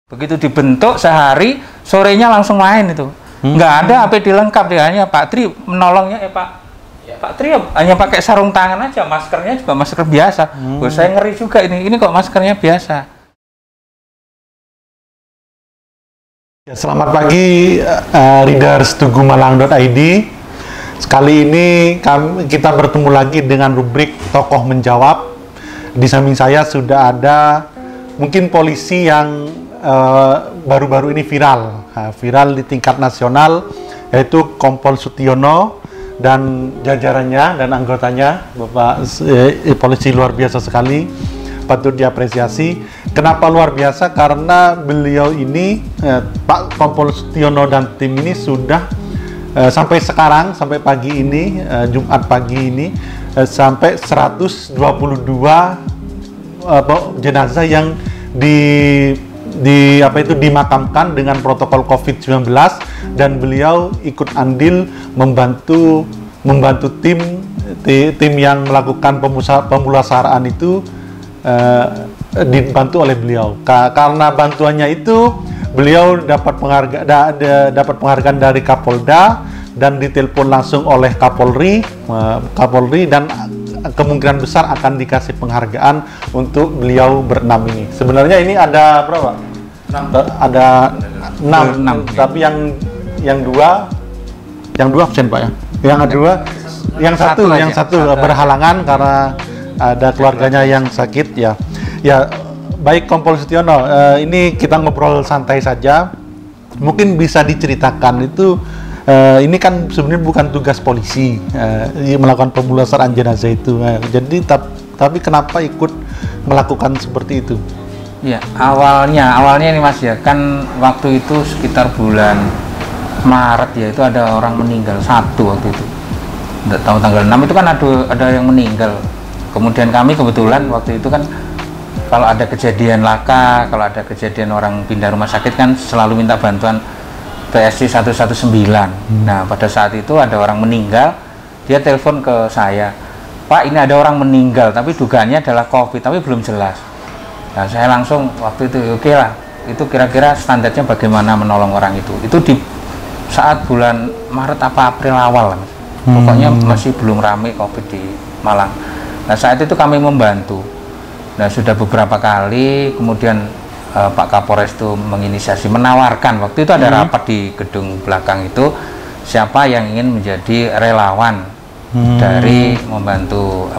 Begitu dibentuk sehari, sorenya langsung main itu. Nggak ada APD lengkap, dia hanya Pak Tri menolongnya, Pak Tri hanya pakai sarung tangan aja, maskernya juga masker biasa. Saya ngeri juga ini kok maskernya biasa. Ya, selamat pagi readers tugumalang.id. Sekali ini kita bertemu lagi dengan rubrik Tokoh Menjawab. Di samping saya sudah ada mungkin polisi yang baru-baru ini viral di tingkat nasional, yaitu Kompol Sutiono dan jajarannya dan anggotanya. Bapak polisi luar biasa sekali, patut diapresiasi. Kenapa luar biasa? Karena beliau ini, Pak Kompol Sutiono dan tim ini sudah sampai sekarang, sampai pagi ini, Jumat pagi ini, sampai 122 jenazah yang dimakamkan dengan protokol COVID-19, dan beliau ikut andil membantu tim yang melakukan pemulasaraan itu, dibantu oleh beliau. Karena bantuannya itu beliau dapat penghargaan dari Kapolda dan ditelepon langsung oleh Kapolri, dan kemungkinan besar akan dikasih penghargaan untuk beliau berenam ini. Sebenarnya ini ada berapa? 6. Ada 6, tapi yang dua absen, Pak, ya. Yang satu berhalangan karena ada keluarganya yang sakit, ya. Ya, baik Kompol Sutiono, ini kita ngobrol santai saja. Mungkin bisa diceritakan itu, ini kan sebenarnya bukan tugas polisi melakukan pemulasaran jenazah itu. Jadi tapi kenapa ikut melakukan seperti itu? Ya, awalnya ini Mas, ya kan waktu itu sekitar bulan Maret, ya, itu ada orang meninggal satu waktu itu. Tidak tahu tanggal 6 itu kan ada yang meninggal. Kemudian kami kebetulan waktu itu kan kalau ada kejadian laka, kalau ada kejadian orang pindah rumah sakit kan selalu minta bantuan PSC 119. Nah, pada saat itu ada orang meninggal, dia telepon ke saya, Pak, ini ada orang meninggal, tapi dugaannya adalah COVID, tapi belum jelas. Nah, saya langsung waktu itu, oke lah, itu kira-kira standarnya bagaimana menolong orang itu. Itu di saat bulan Maret apa April awal, Mas. Pokoknya masih belum rame COVID di Malang. Nah, saat itu kami membantu. Nah, sudah beberapa kali, kemudian Pak Kapolres itu menginisiasi, menawarkan, waktu itu ada rapat di gedung belakang itu, siapa yang ingin menjadi relawan dari membantu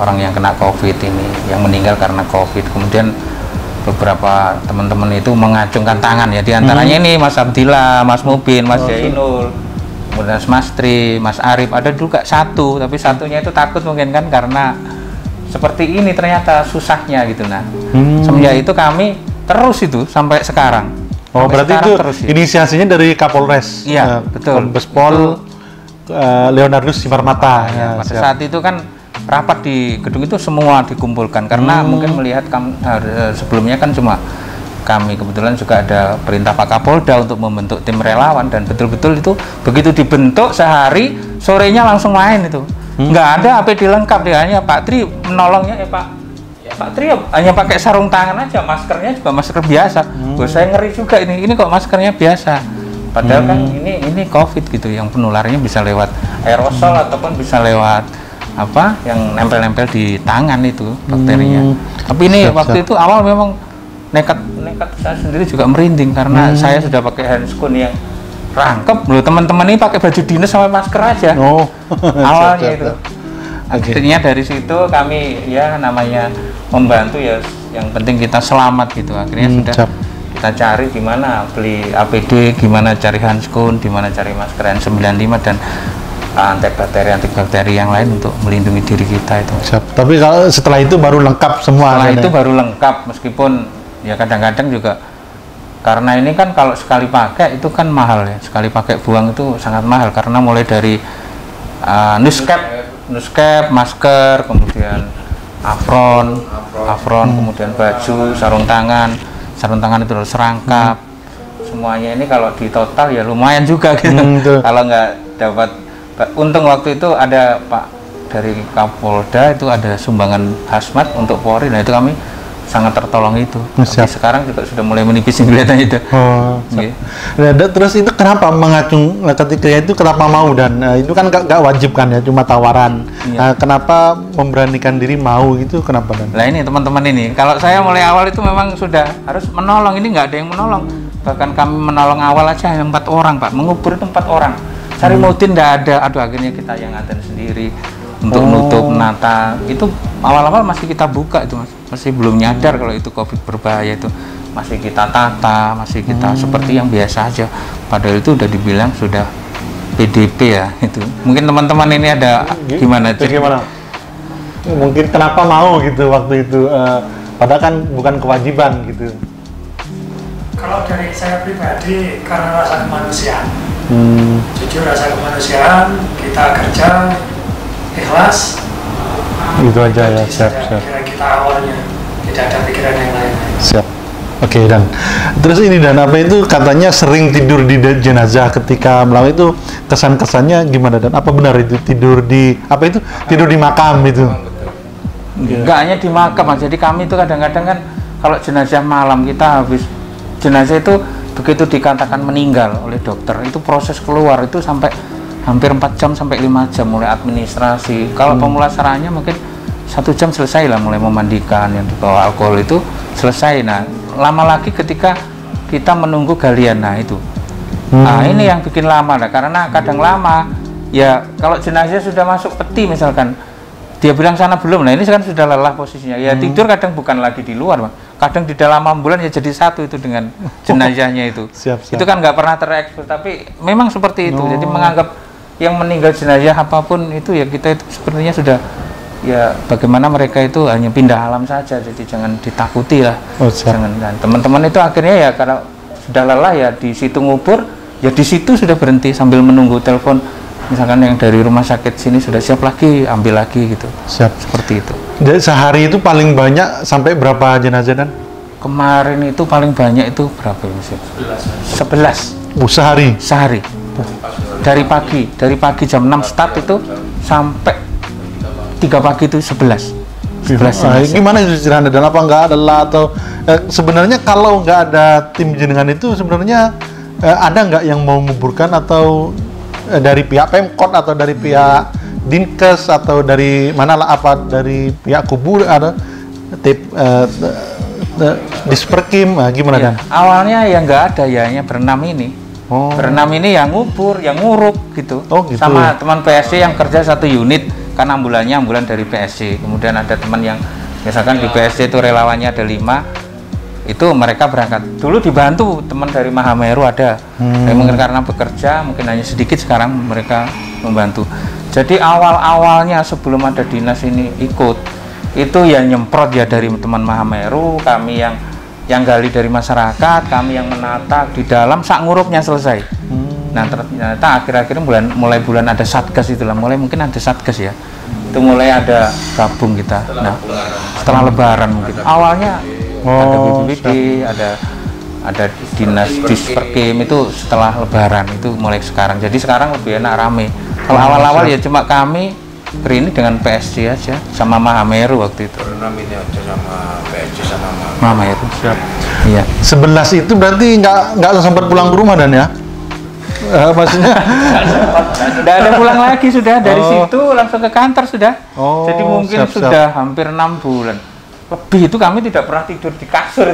orang yang kena COVID ini, yang meninggal karena COVID. Kemudian beberapa teman-teman itu mengacungkan tangan, ya, diantaranya ini Mas Abdillah, Mas Mubin, Mas Jainul, kemudian Mas Tri, Mas Arif, ada juga satu, tapi satunya itu takut mungkin kan karena seperti ini ternyata susahnya gitu. Nah, semenjak itu kami terus itu sampai sekarang. Oh, berarti itu terus, ya, inisiasinya dari Kapolres. Iya, betul. Kombes Pol Leonardus Simarmata. Ya, pada saat itu kan rapat di gedung itu semua dikumpulkan karena mungkin melihat sebelumnya kan cuma kami, kebetulan juga ada perintah Pak Kapolda untuk membentuk tim relawan, dan betul-betul itu begitu dibentuk sehari, sorenya langsung main itu. Nggak ada APD lengkap, dia hanya Pak Tri menolongnya, Pak Tri hanya pakai sarung tangan aja, maskernya juga masker biasa. Saya ngeri juga ini kok maskernya biasa. Padahal kan ini COVID gitu, yang penularannya bisa lewat aerosol ataupun bisa lewat yang nempel-nempel di tangan itu bakterinya. Tapi ini waktu itu awal memang nekat, saya sendiri juga merinding karena saya sudah pakai handscoon yang rangkep loh, teman-teman ini pakai baju dinas sama masker aja. Awalnya itu. Akhirnya dari situ kami, ya, namanya membantu, ya, yang penting kita selamat gitu. Akhirnya sudah kita cari di mana beli APD, gimana cari handscoon, di mana cari masker N95 dan antibakteri yang lain untuk melindungi diri kita itu. Tapi kalau setelah itu baru lengkap semua. Setelah itu baru lengkap, meskipun ya kadang-kadang juga karena ini kan kalau sekali pakai itu kan mahal, ya, sekali pakai buang itu sangat mahal karena mulai dari nuskep, masker, kemudian apron, kemudian baju, sarung tangan itu harus serangkap, semuanya ini kalau di total ya lumayan juga gitu. Kalau nggak dapat, untung waktu itu ada Pak dari Kapolda itu ada sumbangan hazmat untuk Polri, nah itu kami sangat tertolong itu. Siap. Tapi sekarang juga sudah mulai menipis kelihatannya itu. Oh, Nggih. nah, terus itu kenapa mengacung ketika itu kenapa mau dan itu kan gak wajib kan ya, cuma tawaran. Iya. Kenapa memberanikan diri mau gitu, kenapa dan? Nah ini teman-teman ini, kalau saya mulai awal itu memang sudah harus menolong, ini nggak ada yang menolong. Bahkan kami menolong awal aja hanya 4 orang Pak, mengubur itu 4 orang. Cari Mudin nggak ada, aduh akhirnya kita yang nganten sendiri untuk nutup, nata. Itu awal-awal masih kita buka itu Mas, masih belum nyadar kalau itu COVID berbahaya itu. Masih kita tata, masih kita seperti yang biasa aja. Padahal itu udah dibilang sudah PDP ya itu. Mungkin teman-teman ini ada gimana? Gimana? Mungkin kenapa mau gitu waktu itu, padahal kan bukan kewajiban gitu. Kalau dari saya pribadi karena rasa kemanusiaan, jujur rasa kemanusiaan, kita kerja ikhlas, Itu aja ya, Jadi siap. pikiran kita awalnya tidak ada pikiran yang lain. Siap. Oke, dan terus ini dan apa itu katanya sering tidur di jenazah ketika melawan itu, kesan-kesannya gimana dan apa benar itu tidur di apa itu tidur di makam itu? Enggak hanya di makam Mas. Jadi kami itu kadang-kadang kan kalau jenazah malam kita habis jenazah itu begitu dikatakan meninggal oleh dokter itu proses keluar itu sampai hampir 4 jam sampai 5 jam mulai administrasi. Kalau pemulasarannya mungkin 1 jam selesai lah, mulai memandikan yang dibawa alkohol itu selesai. Nah lama lagi ketika kita menunggu galian, nah itu nah ini yang bikin lama lah, karena kadang lama ya kalau jenazah sudah masuk peti misalkan dia bilang sana belum, nah ini kan sudah lelah posisinya ya tidur kadang bukan lagi di luar Mas. Kadang di dalam ambulan ya jadi satu itu dengan jenazahnya itu. Siap. Itu kan nggak pernah terekspos, tapi memang seperti itu. Jadi menganggap yang meninggal jenazah apapun itu ya kita itu sepertinya sudah ya bagaimana mereka itu hanya pindah alam saja, jadi jangan ditakuti lah. Jangan. Dan teman-teman itu akhirnya ya karena sudah lelah ya di situ ngubur, ya di situ sudah berhenti sambil menunggu telepon. Misalkan yang dari rumah sakit sini sudah siap lagi, ambil lagi gitu. Siap. Seperti itu. Jadi sehari itu paling banyak sampai berapa jenazah dan? Kemarin itu paling banyak itu berapa ya Mas? 11. Sehari. Dari pagi jam 6 start itu sampai 3 pagi itu 11 jenazah. Gimana itu cerita dan apa nggak ada lah atau sebenarnya kalau nggak ada tim jenengan itu sebenarnya ada nggak yang mau menguburkan atau dari pihak Pemkot atau dari pihak Dinkes atau dari mana lah, apa dari pihak kubur ada tip Disperkim gimana Ya, kan? awalnya ya nggak ada ya, hanya berenam ini. Berenam ini yang ngubur, yang nguruk gitu. Gitu. Sama teman PSC yang kerja satu unit, kan ambulannya ambulan dari PSC. Kemudian ada teman yang misalkan di PSC itu relawannya ada 5, itu mereka berangkat. Dulu dibantu teman dari Mahameru ada. Tapi mungkin karena bekerja mungkin hanya sedikit, sekarang mereka membantu. Jadi awal-awalnya sebelum ada dinas ini ikut, itu ya nyemprot ya dari teman Mahameru, kami yang gali dari masyarakat, kami yang menata di dalam sak ngurupnya selesai. Nah ternyata akhir-akhir mulai bulan ada satgas itulah, mulai mungkin ada satgas ya, itu mulai ada gabung kita. Nah setelah lebaran mungkin awalnya ada BPBD, ada dinas Disperkim itu setelah lebaran, itu mulai sekarang. Jadi sekarang lebih enak rame. Kalau awal-awal ya cuma kami ini dengan PSC aja sama Mahameru waktu itu. Berenam ini aja sama PSC sama Mahameru. Siap. Iya. 11 itu berarti nggak sempat pulang ke rumah dan ya? Maksudnya Udah ada pulang lagi sudah dari situ langsung ke kantor sudah. Jadi mungkin siap. sudah hampir 6 bulan. Lebih itu kami tidak pernah tidur di kasur.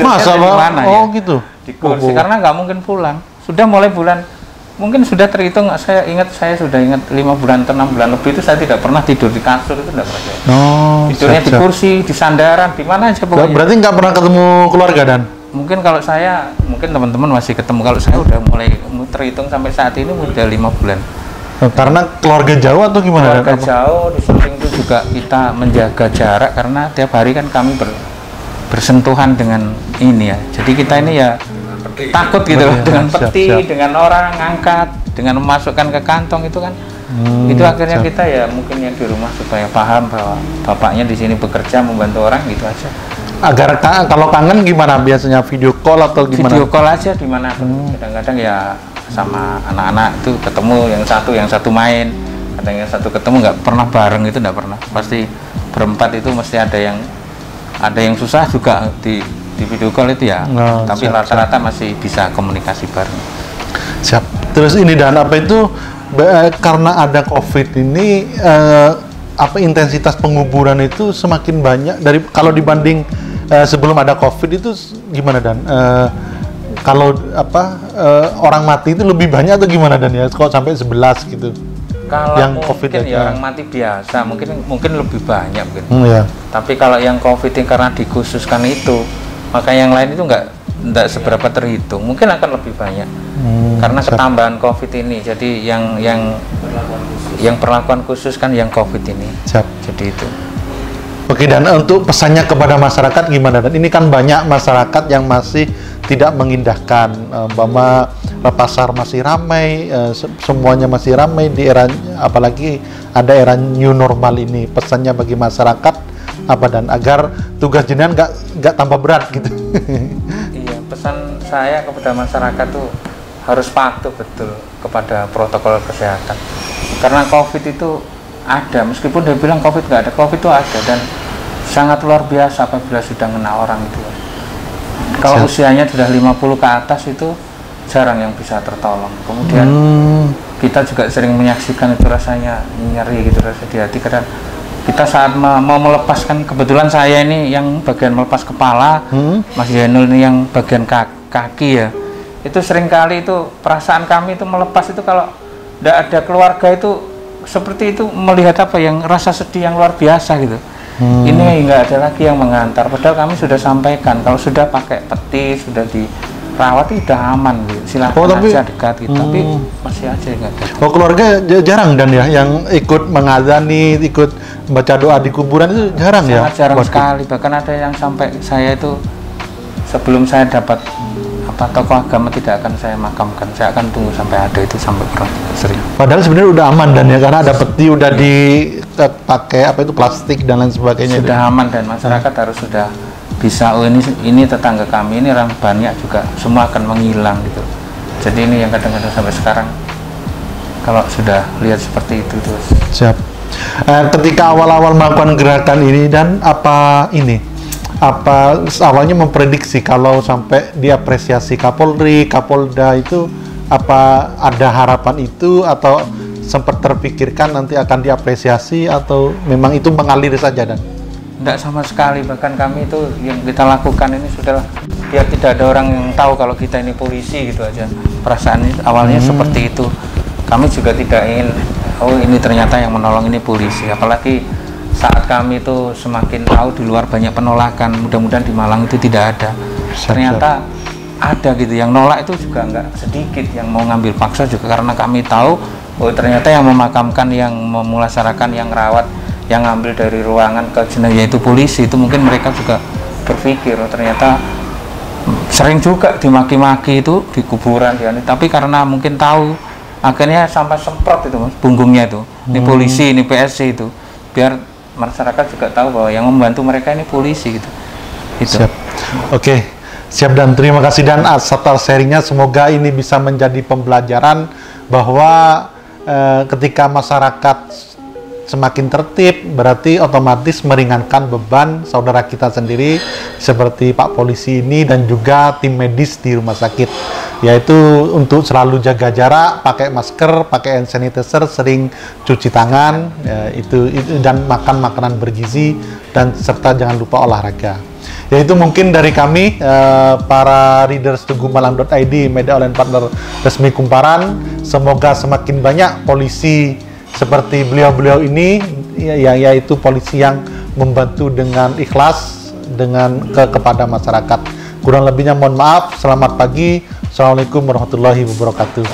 Masa di Pak? mana Oh ya? gitu. Di kursi karena nggak mungkin pulang. Sudah mulai bulan mungkin sudah terhitung, saya sudah ingat 5 bulan atau 6 bulan lebih itu saya tidak pernah tidur di kasur, itu tidak pernah. Tidurnya di kursi, di sandaran, di mana aja pokoknya. Berarti nggak pernah ketemu keluarga dan? Mungkin kalau saya, mungkin teman-teman masih ketemu. Kalau saya udah mulai terhitung sampai saat ini udah 5 bulan. Karena keluarga jauh atau gimana? Keluarga jauh, di samping itu juga kita menjaga jarak karena tiap hari kan kami bersentuhan dengan ini ya. Jadi kita ini ya takut gitu loh dengan peti, dengan orang ngangkat, dengan memasukkan ke kantong itu kan. Itu akhirnya kita ya mungkin yang di rumah supaya paham bahwa bapaknya di sini bekerja membantu orang gitu aja. Agar kalau kangen gimana biasanya, video call atau gimana? Video call aja dimana kadang-kadang ya sama anak-anak itu ketemu, yang satu main, kadang yang satu ketemu, nggak pernah bareng, itu nggak pernah, pasti berempat itu mesti ada yang ada yang susah juga di video call itu ya. Tapi rata-rata masih bisa komunikasi bareng. Siap. Terus ini dan apa itu karena ada COVID ini apa intensitas penguburan itu semakin banyak dari kalau dibanding sebelum ada COVID itu gimana Dan? Kalau apa orang mati itu lebih banyak atau gimana Dan ya? Kok sampai 11 gitu? Kalau yang mungkin COVID ya orang mati biasa, mungkin lebih banyak mungkin. Ya. Tapi kalau yang COVID ini karena dikhususkan itu, maka yang lain itu nggak seberapa terhitung. Mungkin akan lebih banyak karena ketambahan COVID ini. Jadi yang perlakuan khusus kan yang COVID ini. Siap. Jadi itu. Oke, dan untuk pesannya kepada masyarakat gimana? Dan ini kan banyak masyarakat yang masih tidak mengindahkan, bahwa pasar masih ramai, semuanya masih ramai di era, apalagi ada era new normal ini. Pesannya bagi masyarakat apa Dan agar tugas jenengan nggak tambah berat gitu? Iya, pesan saya kepada masyarakat tuh harus patuh betul kepada protokol kesehatan. Karena COVID itu ada, meskipun dia bilang COVID nggak ada, COVID itu ada dan sangat luar biasa apabila sudah kena orang itu. Kalau usianya sudah 50 ke atas itu jarang yang bisa tertolong. Kemudian kita juga sering menyaksikan itu rasanya nyeri gitu, rasa di hati karena kita saat mau melepaskan, kebetulan saya ini yang bagian melepas kepala, Mas Zainul ini yang bagian kaki ya. Itu seringkali itu perasaan kami itu melepas itu kalau tidak ada keluarga itu seperti itu, melihat apa yang rasa sedih yang luar biasa gitu. Ini nggak ada lagi yang mengantar, padahal kami sudah sampaikan kalau sudah pakai peti, sudah dirawat itu sudah aman gitu. Silahkan aja dekat gitu, tapi masih aja nggak ada. Oh, keluarga jarang Dan ya yang ikut mengazani, ikut baca doa di kuburan itu jarang. Sangat jarang sekali, bahkan ada yang sampai saya itu sebelum saya dapat tokoh agama tidak akan saya makamkan, saya akan tunggu sampai ada itu, sampai pernah sering. Padahal sebenarnya udah aman Dan ya, karena ada peti, udah dipakai apa itu plastik dan lain sebagainya. Sudah aman dan masyarakat harus sudah bisa, oh ini tetangga kami, ini orang banyak juga, semua akan menghilang gitu. Jadi ini yang kadang-kadang sampai sekarang kalau sudah lihat seperti itu terus. Siap. Ketika awal-awal melakukan gerakan ini Dan awalnya memprediksi kalau sampai diapresiasi Kapolri, Kapolda itu apa ada harapan itu atau sempat terpikirkan nanti akan diapresiasi atau memang itu mengalir saja Dan? Tidak sama sekali, bahkan kami itu yang kita lakukan ini sudahlah biar tidak ada orang yang tahu kalau kita ini polisi gitu aja. Perasaan awalnya seperti itu. Kami juga tidak ingin, oh ini ternyata yang menolong ini polisi, apalagi saat kami itu semakin tahu di luar banyak penolakan, mudah-mudahan di Malang itu tidak ada. Ternyata ada gitu, yang nolak itu juga nggak sedikit, yang mau ngambil paksa juga karena kami tahu, oh ternyata yang memakamkan, yang memulasarakan, yang rawat, yang ngambil dari ruangan ke jenazah itu polisi, itu mungkin mereka juga berpikir, oh ternyata sering juga dimaki-maki itu di kuburan, ya. Tapi karena mungkin tahu, akhirnya sampai semprot itu Mas, punggungnya itu, ini polisi, ini PSC itu, biar masyarakat juga tahu bahwa yang membantu mereka ini polisi gitu. Siap. Oke, siap Dan terima kasih Dan atas sharingnya. Semoga ini bisa menjadi pembelajaran bahwa ketika masyarakat semakin tertib berarti otomatis meringankan beban saudara kita sendiri seperti Pak Polisi ini dan juga tim medis di rumah sakit, yaitu untuk selalu jaga jarak, pakai masker, pakai hand sanitizer, sering cuci tangan, itu dan makan makanan bergizi, dan serta jangan lupa olahraga. Yaitu mungkin dari kami para readers tugumalang.id, media online partner resmi Kumparan. Semoga semakin banyak polisi seperti beliau-beliau ini, yaitu polisi yang membantu dengan ikhlas kepada masyarakat. Kurang lebihnya mohon maaf. Selamat pagi. Assalamualaikum warahmatullahi wabarakatuh.